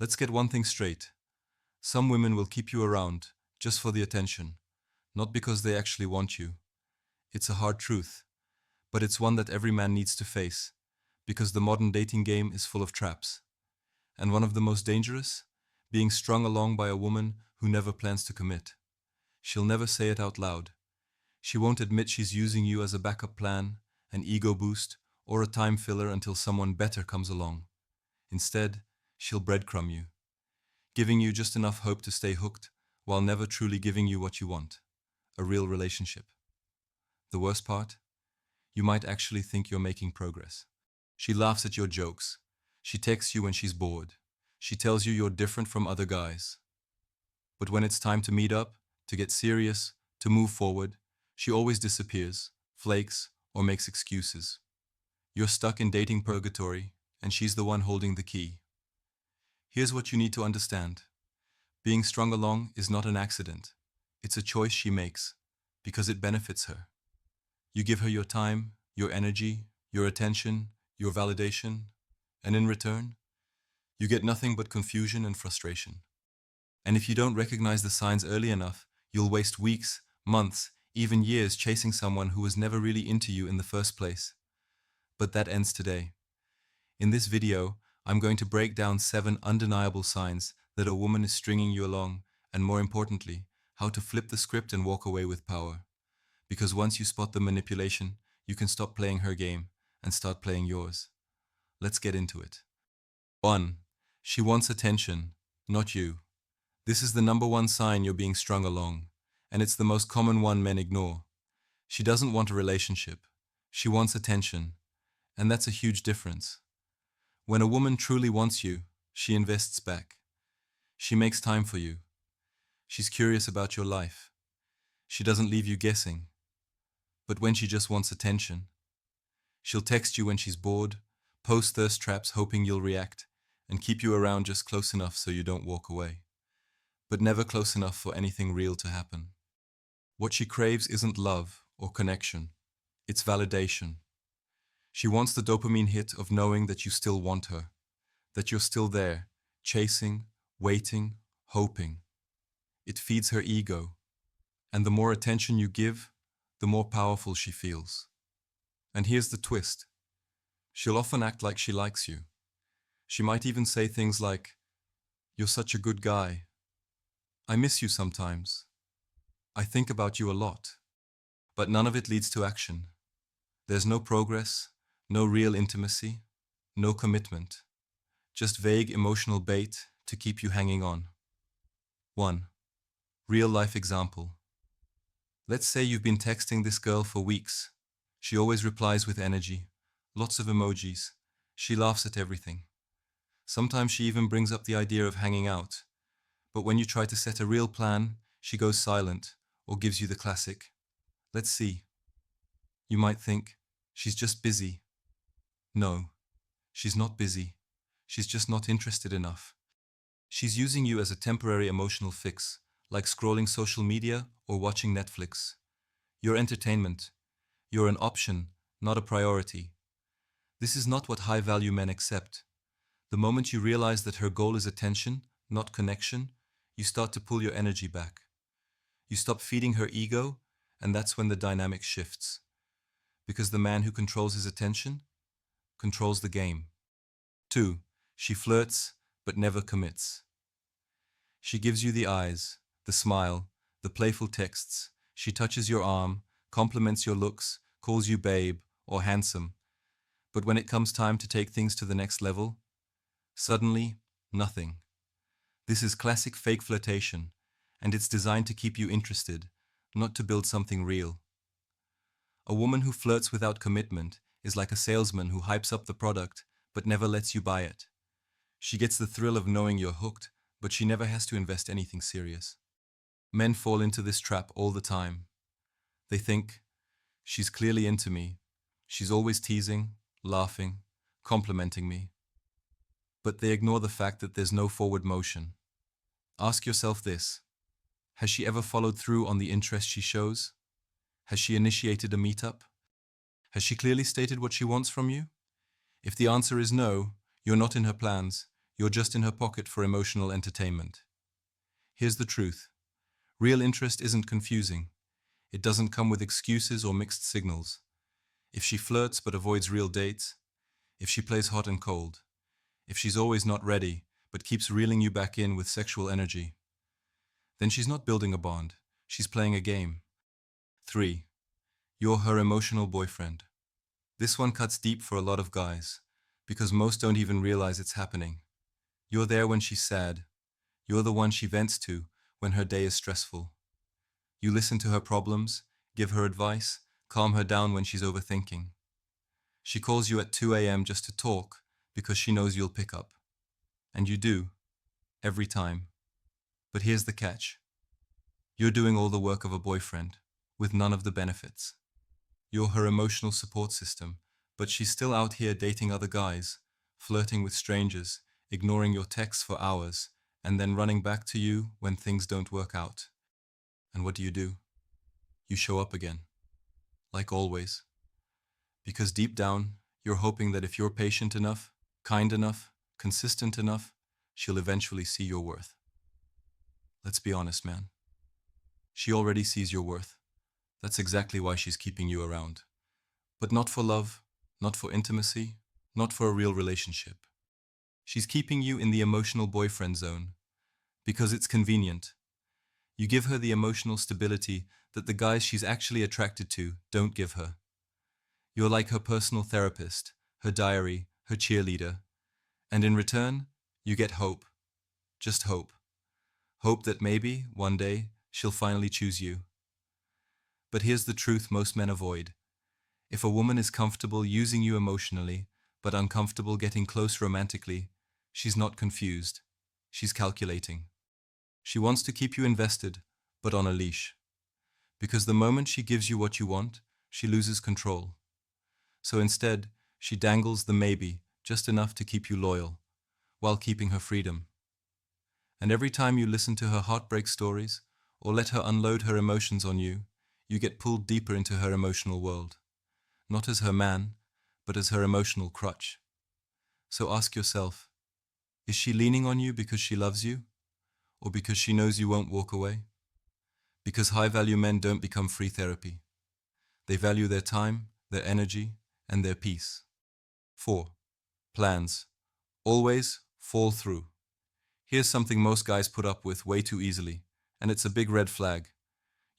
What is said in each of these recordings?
Let's get one thing straight. Some women will keep you around just for the attention, not because they actually want you. It's a hard truth, but it's one that every man needs to face, because the modern dating game is full of traps. And one of the most dangerous? Being strung along by a woman who never plans to commit. She'll never say it out loud. She won't admit she's using you as a backup plan, an ego boost, or a time filler until someone better comes along. Instead, she'll breadcrumb you, giving you just enough hope to stay hooked while never truly giving you what you want, a real relationship. The worst part? You might actually think you're making progress. She laughs at your jokes. She texts you when she's bored. She tells you you're different from other guys. But when it's time to meet up, to get serious, to move forward, she always disappears, flakes, or makes excuses. You're stuck in dating purgatory, and she's the one holding the key. Here's what you need to understand. Being strung along is not an accident. It's a choice she makes, because it benefits her. You give her your time, your energy, your attention, your validation, and in return, you get nothing but confusion and frustration. And if you don't recognize the signs early enough, you'll waste weeks, months, even years chasing someone who was never really into you in the first place. But that ends today. In this video, I'm going to break down 7 undeniable signs that a woman is stringing you along, and more importantly, how to flip the script and walk away with power. Because once you spot the manipulation, you can stop playing her game and start playing yours. Let's get into it. 1. She wants attention, not you. This is the number one sign you're being strung along, and it's the most common one men ignore. She doesn't want a relationship. She wants attention, and that's a huge difference. When a woman truly wants you, she invests back. She makes time for you. She's curious about your life. She doesn't leave you guessing. But when she just wants attention, she'll text you when she's bored, post thirst traps hoping you'll react, and keep you around just close enough so you don't walk away. But never close enough for anything real to happen. What she craves isn't love or connection. It's validation. She wants the dopamine hit of knowing that you still want her, that you're still there, chasing, waiting, hoping. It feeds her ego, and the more attention you give, the more powerful she feels. And here's the twist. She'll often act like she likes you. She might even say things like, "You're such a good guy. I miss you sometimes. I think about you a lot." But none of it leads to action. There's no progress, no real intimacy, no commitment. Just vague emotional bait to keep you hanging on. 1. Real life example. Let's say you've been texting this girl for weeks. She always replies with energy, lots of emojis. She laughs at everything. Sometimes she even brings up the idea of hanging out. But when you try to set a real plan, she goes silent or gives you the classic, "Let's see." You might think, she's just busy. No, she's not busy. She's just not interested enough. She's using you as a temporary emotional fix, like scrolling social media or watching Netflix. You're entertainment. You're an option, not a priority. This is not what high-value men accept. The moment you realize that her goal is attention, not connection, you start to pull your energy back. You stop feeding her ego, and that's when the dynamic shifts. Because the man who controls his attention controls the game. 2. She flirts, but never commits. She gives you the eyes, the smile, the playful texts. She touches your arm, compliments your looks, calls you babe or handsome. But when it comes time to take things to the next level, suddenly, nothing. This is classic fake flirtation, and it's designed to keep you interested, not to build something real. A woman who flirts without commitment is like a salesman who hypes up the product but never lets you buy it. She gets the thrill of knowing you're hooked, but she never has to invest anything serious. Men fall into this trap all the time. They think, "She's clearly into me. She's always teasing, laughing, complimenting me." But they ignore the fact that there's no forward motion. Ask yourself this. Has she ever followed through on the interest she shows? Has she initiated a meetup? Has she clearly stated what she wants from you? If the answer is no, you're not in her plans, You're just in her pocket for emotional entertainment. Here's the truth. Real interest isn't confusing. It doesn't come with excuses or mixed signals. If she flirts but avoids real dates, if she plays hot and cold, if she's always not ready but keeps reeling you back in with sexual energy, then she's not building a bond. She's playing a game. 3. You're her emotional boyfriend. This one cuts deep for a lot of guys, because most don't even realize it's happening. You're there when she's sad. You're the one she vents to when her day is stressful. You listen to her problems, give her advice, calm her down when she's overthinking. She calls you at 2 a.m. just to talk because she knows you'll pick up. And you do, every time. But here's the catch. You're doing all the work of a boyfriend, with none of the benefits. You're her emotional support system, but she's still out here dating other guys, flirting with strangers, ignoring your texts for hours, and then running back to you when things don't work out. And what do? You show up again, like always. Because deep down, you're hoping that if you're patient enough, kind enough, consistent enough, she'll eventually see your worth. Let's be honest, man. She already sees your worth. That's exactly why she's keeping you around. But not for love, not for intimacy, not for a real relationship. She's keeping you in the emotional boyfriend zone because it's convenient. You give her the emotional stability that the guys she's actually attracted to don't give her. You're like her personal therapist, her diary, her cheerleader. And in return, you get hope. Just hope. Hope that maybe, one day, she'll finally choose you. But here's the truth most men avoid. If a woman is comfortable using you emotionally, but uncomfortable getting close romantically, she's not confused. She's calculating. She wants to keep you invested, but on a leash. Because the moment she gives you what you want, she loses control. So instead, she dangles the maybe, just enough to keep you loyal, while keeping her freedom. And every time you listen to her heartbreak stories, or let her unload her emotions on you, you get pulled deeper into her emotional world. Not as her man, but as her emotional crutch. So ask yourself, is she leaning on you because she loves you? Or because she knows you won't walk away? Because high-value men don't become free therapy. They value their time, their energy, and their peace. 4. Plans. Always fall through. Here's something most guys put up with way too easily, and it's a big red flag.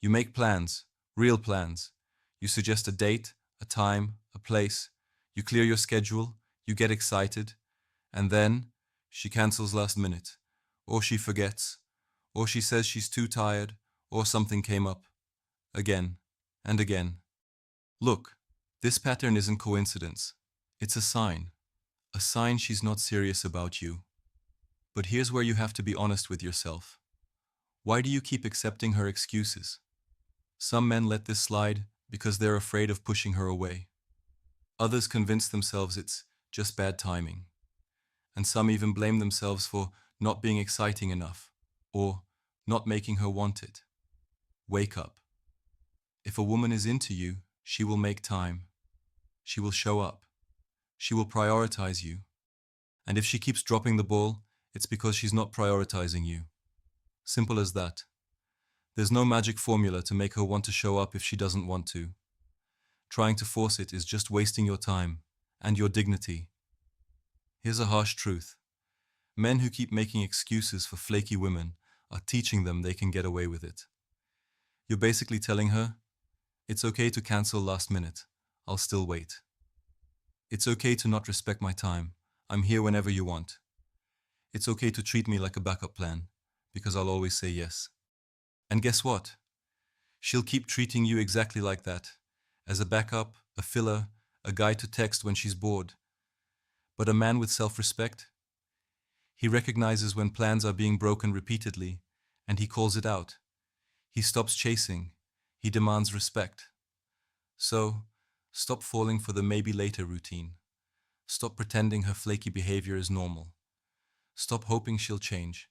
You make plans, real plans. You suggest a date, a time, a place. You clear your schedule, you get excited, and then she cancels last minute, or she forgets, or she says she's too tired, or something came up. Again and again. Look, this pattern isn't coincidence. It's a sign. A sign she's not serious about you. But here's where you have to be honest with yourself. Why do you keep accepting her excuses? Some men let this slide because they're afraid of pushing her away. Others convince themselves it's just bad timing. And some even blame themselves for not being exciting enough, or not making her want it. Wake up. If a woman is into you, she will make time. She will show up. She will prioritize you. And if she keeps dropping the ball, it's because she's not prioritizing you. Simple as that. There's no magic formula to make her want to show up if she doesn't want to. Trying to force it is just wasting your time and your dignity. Here's a harsh truth. Men who keep making excuses for flaky women are teaching them they can get away with it. You're basically telling her, it's okay to cancel last minute. I'll still wait. It's okay to not respect my time. I'm here whenever you want. It's okay to treat me like a backup plan, because I'll always say yes. And guess what? She'll keep treating you exactly like that, as a backup, a filler, a guy to text when she's bored. But a man with self-respect, he recognizes when plans are being broken repeatedly, and he calls it out. He stops chasing. He demands respect. So, stop falling for the maybe later routine. Stop pretending her flaky behavior is normal. Stop hoping she'll change,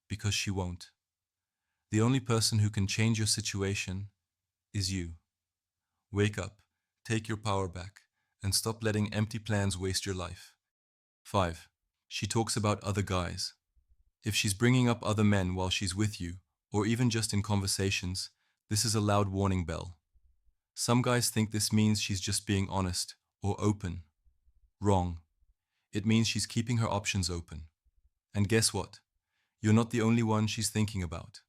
because she won't. The only person who can change your situation is you. Wake up, take your power back, and stop letting empty plans waste your life. 5. She talks about other guys. If she's bringing up other men while she's with you, or even just in conversations, this is a loud warning bell. Some guys think this means she's just being honest or open. Wrong. It means she's keeping her options open. And guess what? You're not the only one she's thinking about.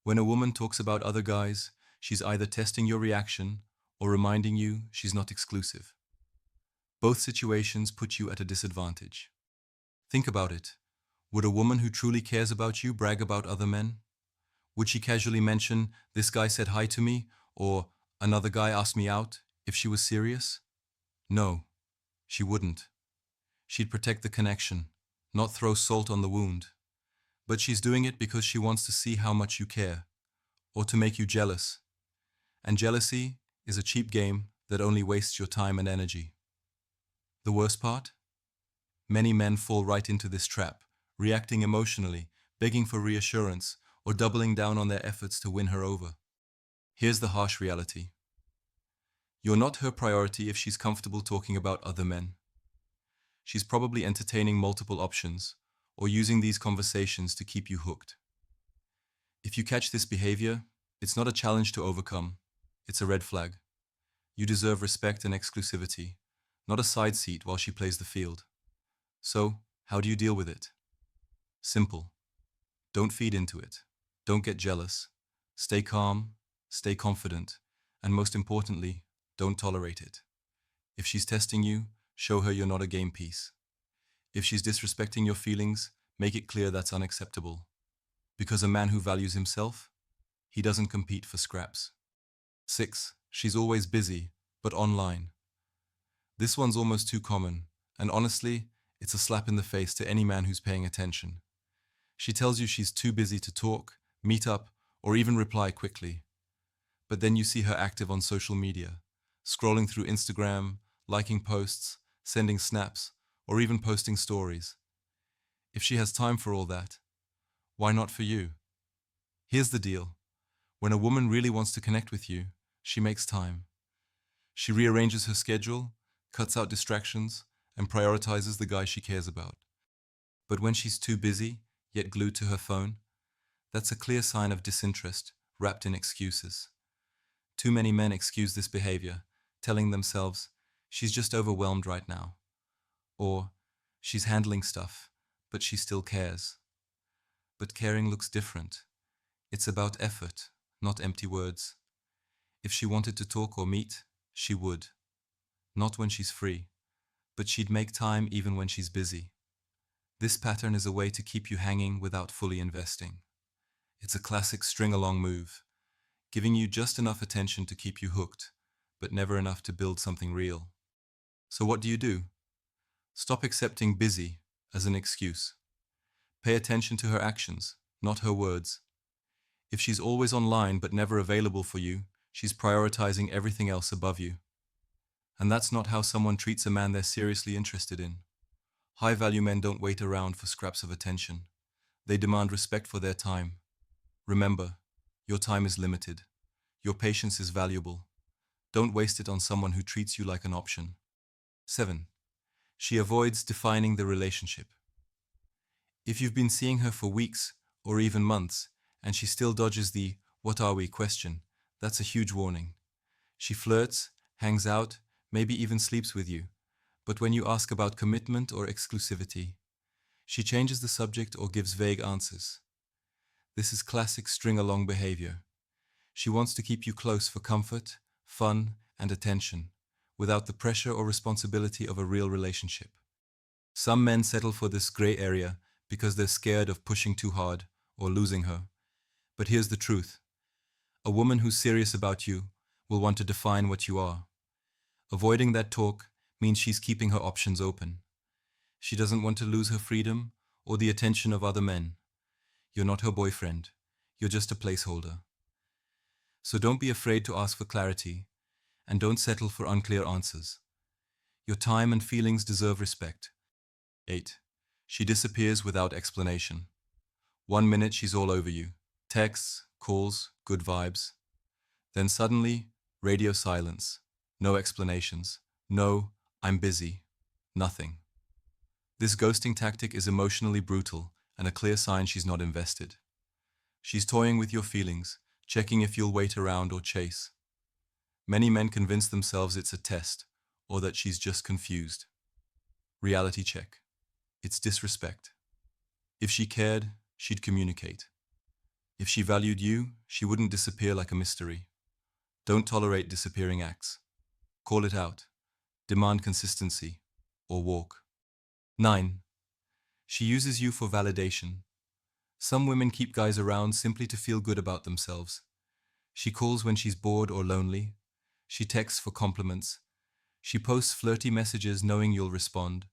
When a woman talks about other guys, she's either testing your reaction or reminding you she's not exclusive. Both situations put you at a disadvantage. Think about it. Would a woman who truly cares about you brag about other men? Would she casually mention, "This guy said hi to me," or "Another guy asked me out," if she was serious? No, she wouldn't. She'd protect the connection, not throw salt on the wound. But she's doing it because she wants to see how much you care, or to make you jealous. And jealousy is a cheap game that only wastes your time and energy. The worst part? Many men fall right into this trap, reacting emotionally, begging for reassurance, or doubling down on their efforts to win her over. Here's the harsh reality. You're not her priority if she's comfortable talking about other men. She's probably entertaining multiple options, or using these conversations to keep you hooked. If you catch this behavior, it's not a challenge to overcome, it's a red flag. You deserve respect and exclusivity, not a side seat while she plays the field. So, how do you deal with it? Simple. Don't feed into it. Don't get jealous. Stay calm, stay confident, and most importantly, don't tolerate it. If she's testing you, show her you're not a game piece. If she's disrespecting your feelings, make it clear that's unacceptable. Because a man who values himself, he doesn't compete for scraps. 6. She's always busy, but online. This one's almost too common, and honestly, it's a slap in the face to any man who's paying attention. She tells you she's too busy to talk, meet up, or even reply quickly. But then you see her active on social media, scrolling through Instagram, liking posts, sending snaps, or even posting stories. If she has time for all that, why not for you? Here's the deal. When a woman really wants to connect with you, she makes time. She rearranges her schedule, cuts out distractions, and prioritizes the guy she cares about. But when she's too busy, yet glued to her phone, that's a clear sign of disinterest wrapped in excuses. Too many men excuse this behavior, telling themselves, "She's just overwhelmed right now," or "She's handling stuff, but she still cares." But caring looks different. It's about effort, not empty words. If she wanted to talk or meet, she would. Not when she's free, but she'd make time even when she's busy. This pattern is a way to keep you hanging without fully investing. It's a classic string-along move, giving you just enough attention to keep you hooked, but never enough to build something real. So what do? Stop accepting busy as an excuse. Pay attention to her actions, not her words. If she's always online but never available for you, she's prioritizing everything else above you. And that's not how someone treats a man they're seriously interested in. High-value men don't wait around for scraps of attention. They demand respect for their time. Remember, your time is limited. Your patience is valuable. Don't waste it on someone who treats you like an option. 7. She avoids defining the relationship. If you've been seeing her for weeks or even months, and she still dodges the "what are we" question, that's a huge warning. She flirts, hangs out, maybe even sleeps with you. But when you ask about commitment or exclusivity, she changes the subject or gives vague answers. This is classic string-along behavior. She wants to keep you close for comfort, fun, and attention, without the pressure or responsibility of a real relationship. Some men settle for this gray area because they're scared of pushing too hard or losing her. But here's the truth. A woman who's serious about you will want to define what you are. Avoiding that talk means she's keeping her options open. She doesn't want to lose her freedom or the attention of other men. You're not her boyfriend. You're just a placeholder. So don't be afraid to ask for clarity, and don't settle for unclear answers. Your time and feelings deserve respect. 8. She disappears without explanation. 1 minute she's all over you. Texts, calls, good vibes. Then suddenly, radio silence. No explanations. No, "I'm busy." Nothing. This ghosting tactic is emotionally brutal and a clear sign she's not invested. She's toying with your feelings, checking if you'll wait around or chase. Many men convince themselves it's a test or that she's just confused. Reality check. It's disrespect. If she cared, she'd communicate. If she valued you, she wouldn't disappear like a mystery. Don't tolerate disappearing acts. Call it out. Demand consistency. Or walk. 9. She uses you for validation. Some women keep guys around simply to feel good about themselves. She calls when she's bored or lonely. She texts for compliments. She posts flirty messages knowing you'll respond.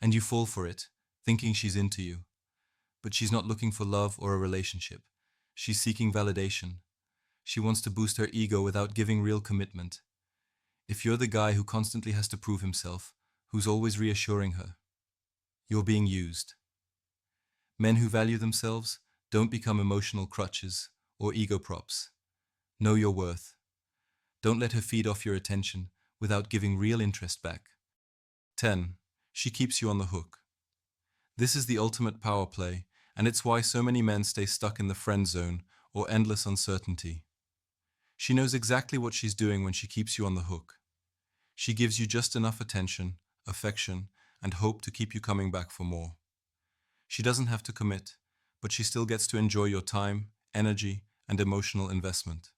And you fall for it, thinking she's into you. But she's not looking for love or a relationship. She's seeking validation. She wants to boost her ego without giving real commitment. If you're the guy who constantly has to prove himself, who's always reassuring her, you're being used. Men who value themselves don't become emotional crutches or ego props. Know your worth. Don't let her feed off your attention without giving real interest back. 10. She keeps you on the hook. This is the ultimate power play, and it's why so many men stay stuck in the friend zone or endless uncertainty. She knows exactly what she's doing when she keeps you on the hook. She gives you just enough attention, affection, and hope to keep you coming back for more. She doesn't have to commit, but she still gets to enjoy your time, energy, and emotional investment.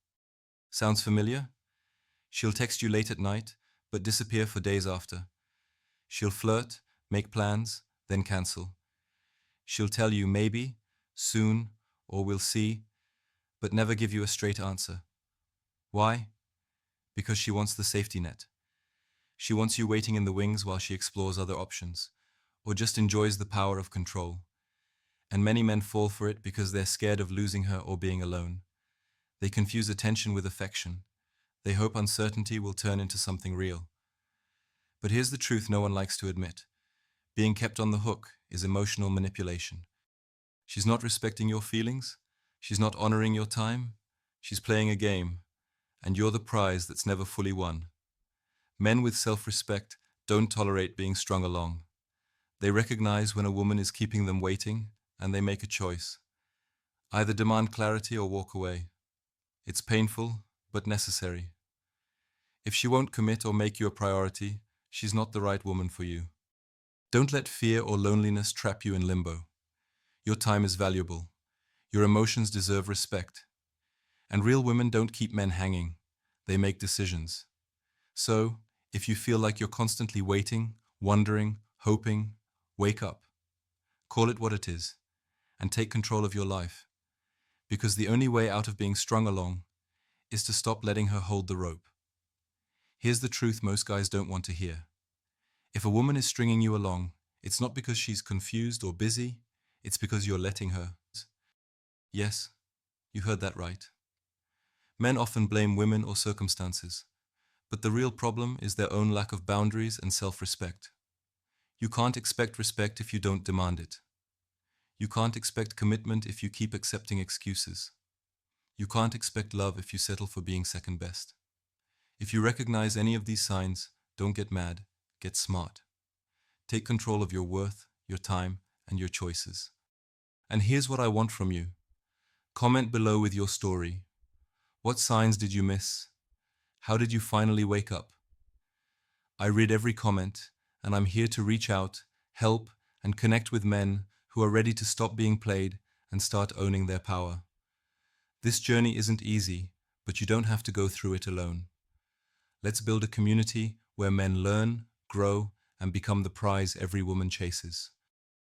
Sounds familiar? She'll text you late at night, but disappear for days after. She'll flirt, make plans, then cancel. She'll tell you maybe, soon, or we'll see, but never give you a straight answer. Why? Because she wants the safety net. She wants you waiting in the wings while she explores other options, or just enjoys the power of control. And many men fall for it because they're scared of losing her or being alone. They confuse attention with affection. They hope uncertainty will turn into something real. But here's the truth no one likes to admit. Being kept on the hook is emotional manipulation. She's not respecting your feelings. She's not honoring your time. She's playing a game, and you're the prize that's never fully won. Men with self-respect don't tolerate being strung along. They recognize when a woman is keeping them waiting, and they make a choice. Either demand clarity or walk away. It's painful, but necessary. If she won't commit or make you a priority, she's not the right woman for you. Don't let fear or loneliness trap you in limbo. Your time is valuable. Your emotions deserve respect. And real women don't keep men hanging. They make decisions. So, if you feel like you're constantly waiting, wondering, hoping, wake up. Call it what it is, and take control of your life. Because the only way out of being strung along is to stop letting her hold the rope. Here's the truth most guys don't want to hear. If a woman is stringing you along, it's not because she's confused or busy, it's because you're letting her. Yes, you heard that right. Men often blame women or circumstances, but the real problem is their own lack of boundaries and self-respect. You can't expect respect if you don't demand it. You can't expect commitment if you keep accepting excuses. You can't expect love if you settle for being second best. If you recognize any of these signs, don't get mad, get smart. Take control of your worth, your time, and your choices. And here's what I want from you. Comment below with your story. What signs did you miss? How did you finally wake up? I read every comment, and I'm here to reach out, help, and connect with men who are ready to stop being played and start owning their power. This journey isn't easy, but you don't have to go through it alone. Let's build a community where men learn, grow, and become the prize every woman chases.